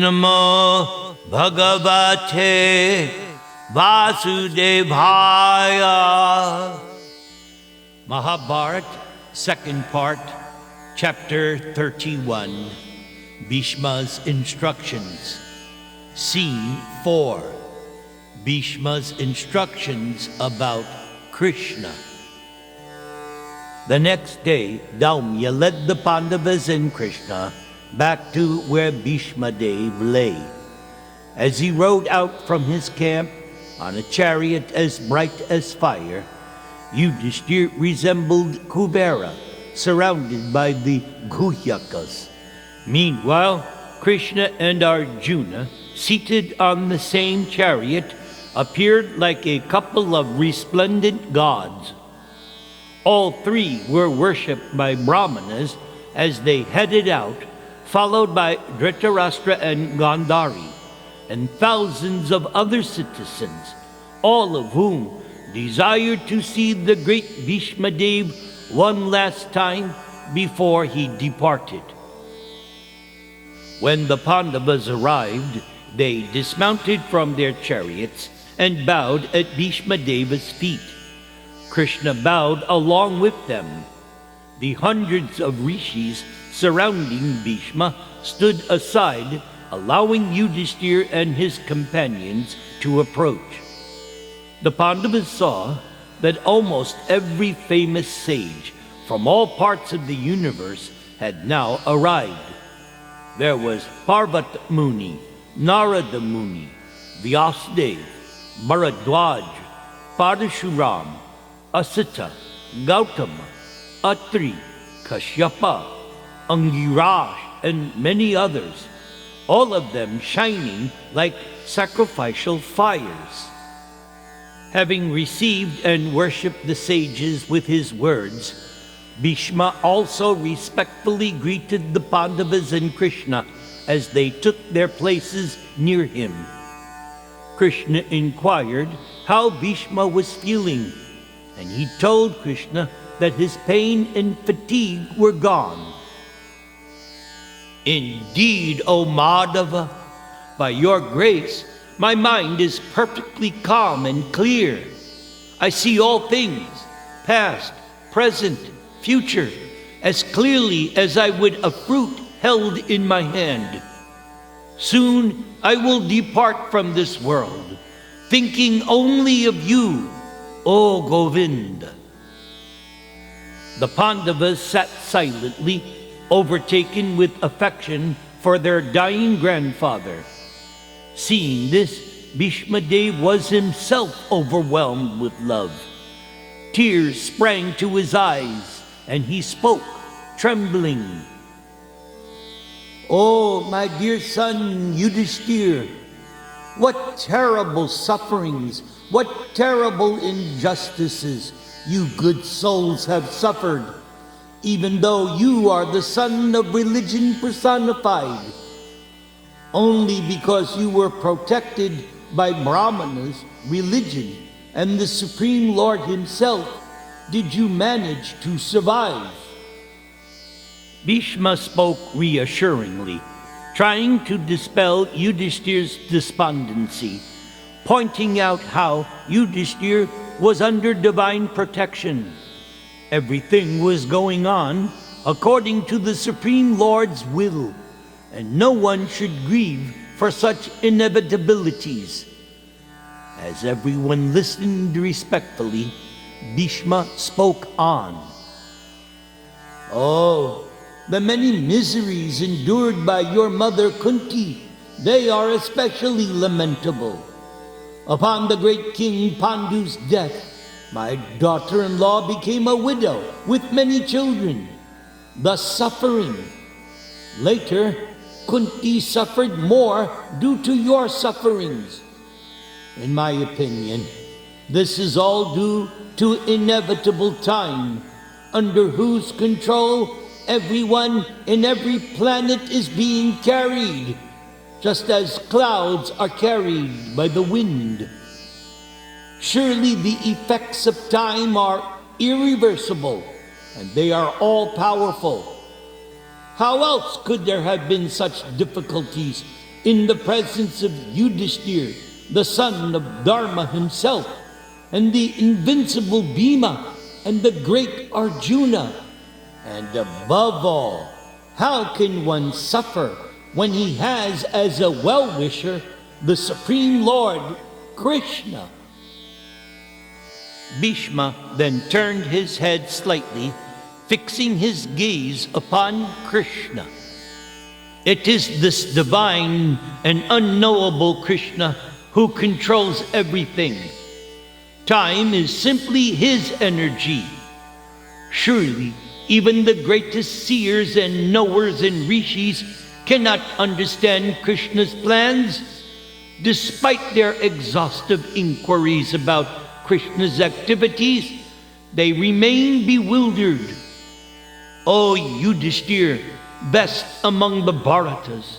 Namo Bhagavate Vasudevaya. Maha-Bharata, second part, chapter 31, Bheeshma's instructions. Scene 4, Bheeshma's instructions about Krishna. The next day, Daumya led the Pandavas and Krishna back to where Bheeshma Dev lay. As he rode out from his camp on a chariot as bright as fire, Yudhishthira resembled Kubera, surrounded by the Guhyakas. Meanwhile, Krishna and Arjuna, seated on the same chariot, appeared like a couple of resplendent gods. All three were worshipped by Brahmanas as they headed out, followed by Dhritarashtra and Gandhari, and thousands of other citizens, all of whom desired to see the great Bheeshma Dev one last time before he departed. When the Pandavas arrived, they dismounted from their chariots and bowed at Bheeshma Deva's feet. Krishna bowed along with them. The hundreds of rishis surrounding Bheeshma stood aside, allowing Yudhishthira and his companions to approach. The Pandavas saw that almost every famous sage from all parts of the universe had now arrived. There was Parvata Muni, Narada Muni, Vyasadeva, Bharadwaj, Parashuram, Asita, Gautama, Atri, Kashyapa, Angirash, and many others, all of them shining like sacrificial fires. Having received and worshipped the sages with his words, Bheeshma also respectfully greeted the Pandavas and Krishna as they took their places near him. Krishna inquired how Bheeshma was feeling, and he told Krishna that his pain and fatigue were gone. Indeed, O Madhava, by your grace, my mind is perfectly calm and clear. I see all things, past, present, future, as clearly as I would a fruit held in my hand. Soon I will depart from this world, thinking only of you, O Govinda. The Pandavas sat silently, overtaken with affection for their dying grandfather. Seeing this, Bheeshma Dev was himself overwhelmed with love. Tears sprang to his eyes, and he spoke, trembling. "Oh, my dear son Yudhishthira, what terrible sufferings, what terrible injustices you good souls have suffered, even though you are the son of religion personified. Only because you were protected by Brahmanas, religion, and the Supreme Lord himself did you manage to survive." Bheeshma spoke reassuringly, trying to dispel Yudhishthira's despondency, pointing out how Yudhishthira was under divine protection. Everything was going on according to the Supreme Lord's will, and no one should grieve for such inevitabilities. As everyone listened respectfully, Bheeshma spoke on. "Oh, the many miseries endured by your mother Kunti, they are especially lamentable. Upon the great King Pandu's death, my daughter-in-law became a widow with many children, thus suffering. Later, Kunti suffered more due to your sufferings. In my opinion, this is all due to inevitable time, under whose control everyone in every planet is being carried, just as clouds are carried by the wind. Surely the effects of time are irreversible, and they are all-powerful. How else could there have been such difficulties in the presence of Yudhishthira, the son of Dharma himself, and the invincible Bheeshma, and the great Arjuna. And above all, how can one suffer when he has as a well-wisher the Supreme Lord, Krishna? Bheeshma then turned his head slightly, fixing his gaze upon Krishna. It is this divine and unknowable Krishna who controls everything. Time is simply his energy. Surely, even the greatest seers and knowers and rishis cannot understand Krishna's plans. Despite their exhaustive inquiries about Krishna's activities, they remain bewildered. O Yudhishthira, best among the Bharatas,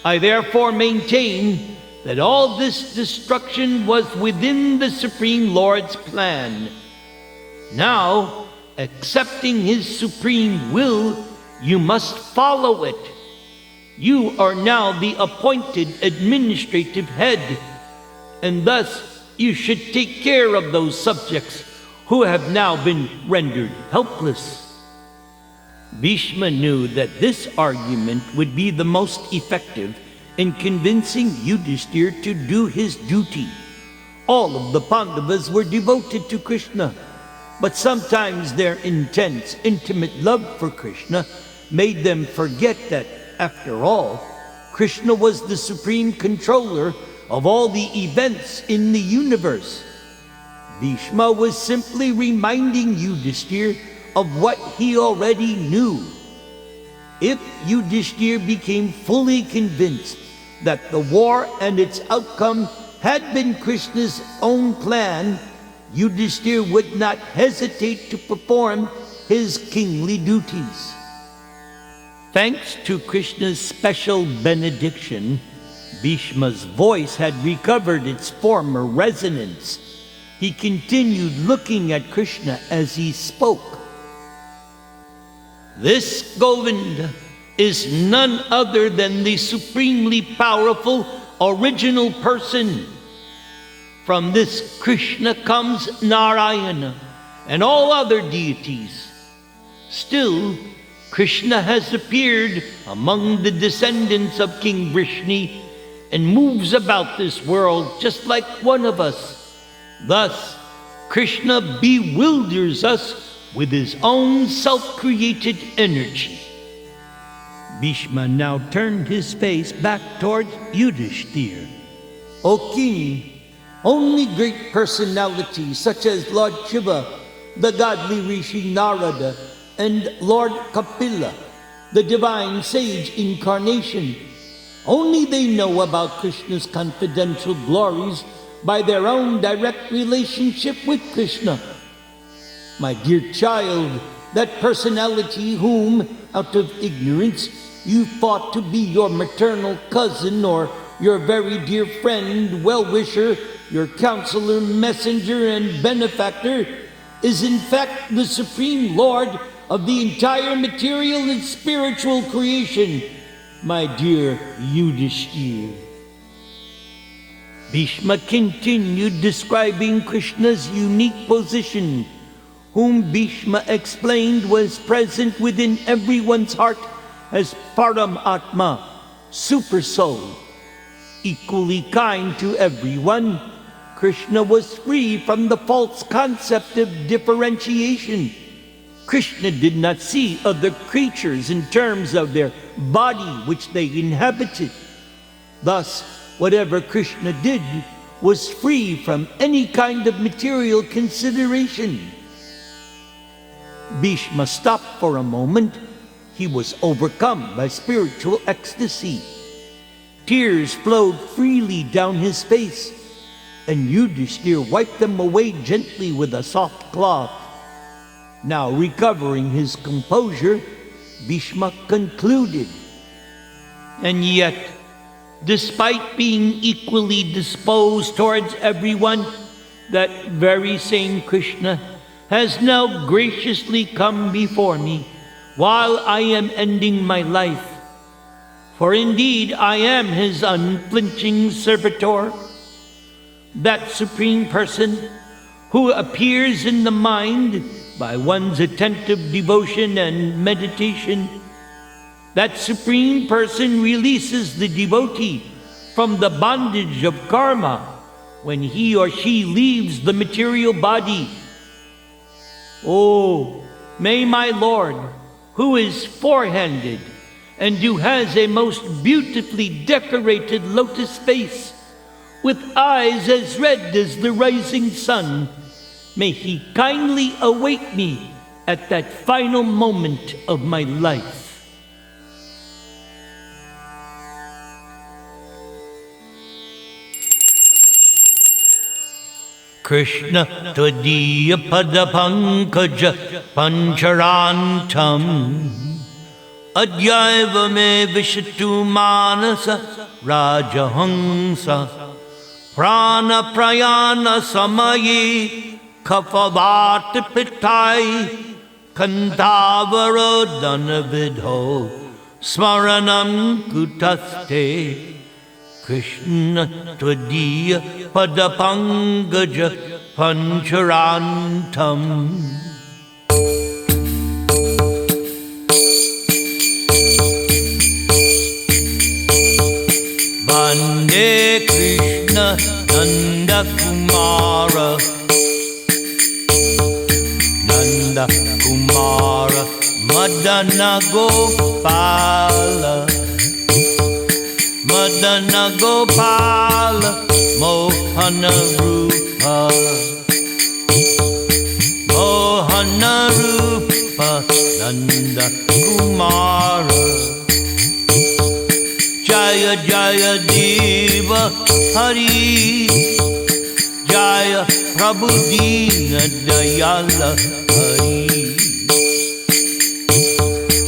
I therefore maintain that all this destruction was within the Supreme Lord's plan. Now, accepting his supreme will, you must follow it. You are now the appointed administrative head, and thus you should take care of those subjects who have now been rendered helpless. Bheeshma knew that this argument would be the most effective in convincing Yudhishthira to do his duty. All of the Pandavas were devoted to Krishna, but sometimes their intense, intimate love for Krishna made them forget that, after all, Krishna was the supreme controller of all the events in the universe. Bheeshma was simply reminding Yudhishthira of what he already knew. If Yudhishthira became fully convinced that the war and its outcome had been Krishna's own plan, Yudhishthira would not hesitate to perform his kingly duties. Thanks to Krishna's special benediction, Bheeshma's voice had recovered its former resonance. He continued looking at Krishna as he spoke. This Govinda is none other than the supremely powerful original person. From this Krishna comes Narayana and all other deities. Still, Krishna has appeared among the descendants of King Vrishni and moves about this world just like one of us. Thus, Krishna bewilders us with his own self-created energy. Bheeshma now turned his face back towards Yudhishthira. O king, only great personalities such as Lord Shiva, the godly Rishi Narada, and Lord Kapila, the divine sage incarnation, only they know about Krishna's confidential glories by their own direct relationship with Krishna. My dear child, that personality whom, out of ignorance, you thought to be your maternal cousin or your very dear friend, well-wisher, your counselor, messenger, and benefactor, is in fact the Supreme Lord of the entire material and spiritual creation, my dear Yudhishthira. Bheeshma continued describing Krishna's unique position, whom Bheeshma explained was present within everyone's heart as Paramatma, Super Soul. Equally kind to everyone, Krishna was free from the false concept of differentiation. Krishna did not see other creatures in terms of their body which they inhabited. Thus, whatever Krishna did was free from any kind of material consideration. Bheeshma stopped for a moment. He was overcome by spiritual ecstasy. Tears flowed freely down his face, and Yudhishthira wiped them away gently with a soft cloth. Now recovering his composure, Bheeshma concluded. And yet, despite being equally disposed towards everyone, that very same Krishna has now graciously come before me while I am ending my life. For indeed I am his unflinching servitor, that supreme person who appears in the mind by one's attentive devotion and meditation. That supreme person releases the devotee from the bondage of karma when he or she leaves the material body. Oh, may my Lord, who is four-handed and who has a most beautifully decorated lotus face, with eyes as red as the rising sun, may he kindly await me at that final moment of my life. Krishna Tvadiya Padapankaja Pancharantam Adyaiva me Vishatu Manasa Rajahansa Prana Prayana Samayi Kapavati Pitai Kantavarodana Vidho Smaranam Kutaste Krishna Tvadiya Padapangaja Pancharantam. Vande Krishna Nanda Kumara Nanda Kumara Madana Gopala Madana Gopala Mohana Rupa Mohana Rupa Nanda Kumara Jaya Jaya Deva Hari Jaya Prabhu Dina Dayala Hari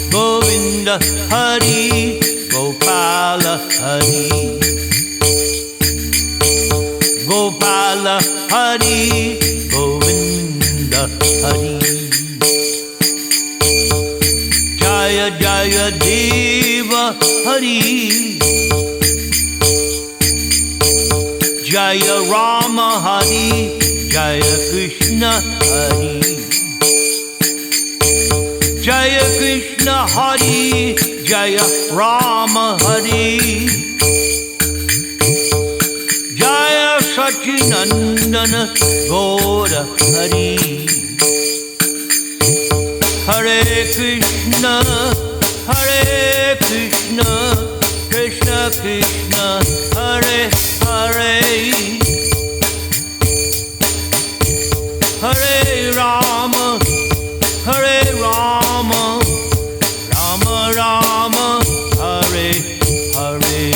Govinda Hari Gopala Hari Gopala Hari Govinda Hari Jaya Jaya Deva Hari Jaya Rama Hari Jaya Krishna Hari Jaya Krishna Hari Jaya Rama Hari Jaya Sachinandana Gaura Hari Hare Krishna Krishna Krishna Hare Hare Hare Rama Hare Rama Rama Rama Hare Hare.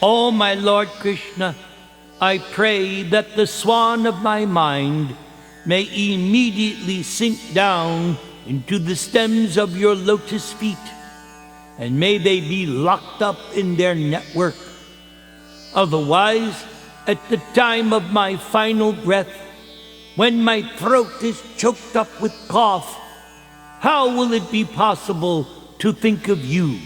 O my Lord Krishna, I pray that the swan of my mind may immediately sink down into the stems of your lotus feet, and may they be locked up in their network. Otherwise, at the time of my final breath, when my throat is choked up with cough, how will it be possible to think of you?